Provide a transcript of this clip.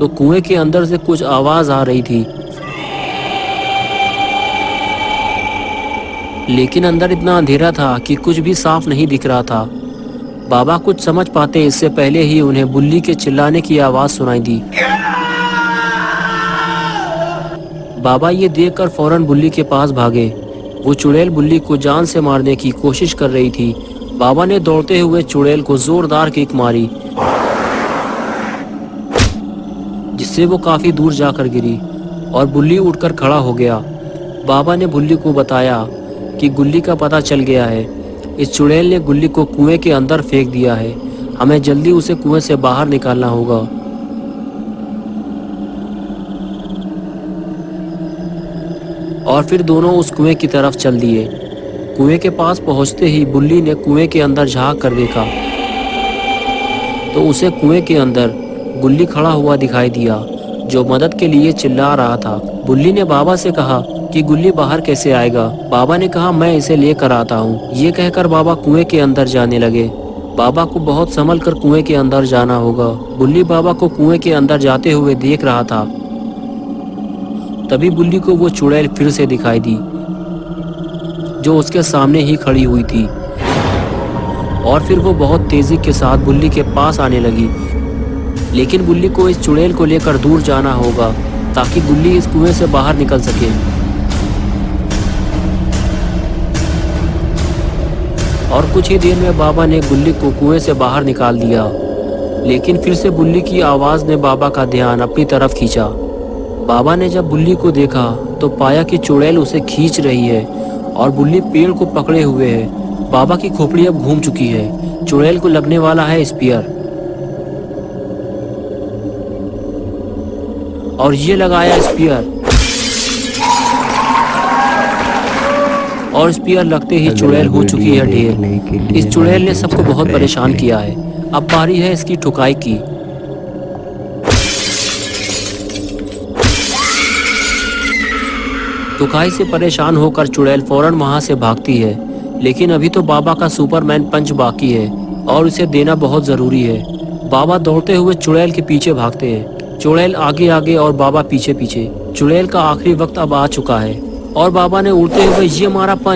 तो कुएं के अंदर से कुछ आवाज आ रही थी, लेकिन अंदर इतना अंधेरा था कि कुछ भी साफ नहीं दिख रहा था। बाबा कुछ समझ पाते इससे पहले ही उन्हें बुल्ली के चिल्लाने की आवाज सुनाई दी। बाबा ये देखकर फौरन बुल्ली के पास भागे। वो चुड़ैल बुल्ली को जान से मारने की कोशिश कर रही थी। बाबा ने दौड़ते हुए चुड़ैल को जोरदार किक मारी, जिससे वो काफी दूर जाकर गिरी और बुल्ली उठकर खड़ा हो गया। बाबा ने बुल्ली को बताया कि गुल्ली का पता चल गया है। इस चुड़ैल ने गुल्ली को कुएं के अंदर फेंक दिया है। हमें जल्दी उसे कुएं से बाहर निकालना होगा। और फिर दोनों उस कुएं की तरफ चल दिए। कुएं के पास पहुंचते ही बुल्ली ने कुएं के अंदर झांक कर देखा तो उसे कुएं के अंदर गुल्ली खड़ा हुआ दिखाई दिया, जो मदद के लिए चिल्ला रहा था। बुल्ली ने बाबा से कहा कि गुल्ली बाहर कैसे आएगा। बाबा ने कहा मैं इसे लेकर आता हूँ। ये कहकर बाबा कुएं के अंदर जाने लगे। बाबा को बहुत संभल कर कुएं के अंदर जाना होगा। बुल्ली बाबा को कुएं के अंदर जाते हुए देख रहा था। तभी बुल्ली को वो चुड़ैल फिर से दिखाई दी, जो उसके सामने ही खड़ी हुई थी। और फिर वो बहुत तेजी के साथ बुल्ली के पास आने लगी। लेकिन बुल्ली को इस चुड़ैल को लेकर दूर जाना होगा ताकि गुल्ली इस कुएं से बाहर निकल सके। और कुछ ही देर में बाबा ने गुल्ली को कुएं से बाहर निकाल दिया। लेकिन फिर से बुल्ली की आवाज ने बाबा का ध्यान अपनी तरफ खींचा। बाबा ने जब बुल्ली को देखा तो पाया कि चुड़ैल उसे खींच रही है और बुल्ली पेड़ को पकड़े हुए है। बाबा की खोपड़ी अब घूम चुकी है। चुड़ैल को लगने वाला है स्पीयर, और ये लगाया स्पीयर, और स्पीयर लगते ही चुड़ैल हो चुकी है ढेर। इस चुड़ैल ने सबको बहुत परेशान किया है। अब बारी है इसकी ठुकाई की। ठुकाई से परेशान होकर चुड़ैल फौरन वहां से भागती है। लेकिन अभी तो बाबा का सुपरमैन पंच बाकी है और उसे देना बहुत जरूरी है। बाबा दौड़ते हुए चुड़ैल के पीछे भागते हैं। चुड़ैल आगे आगे और बाबा पीछे पीछे। चुड़ैल का आखिरी वक्त अब आ चुका है और बाबा ने उड़ते हुए ये मारा पंच।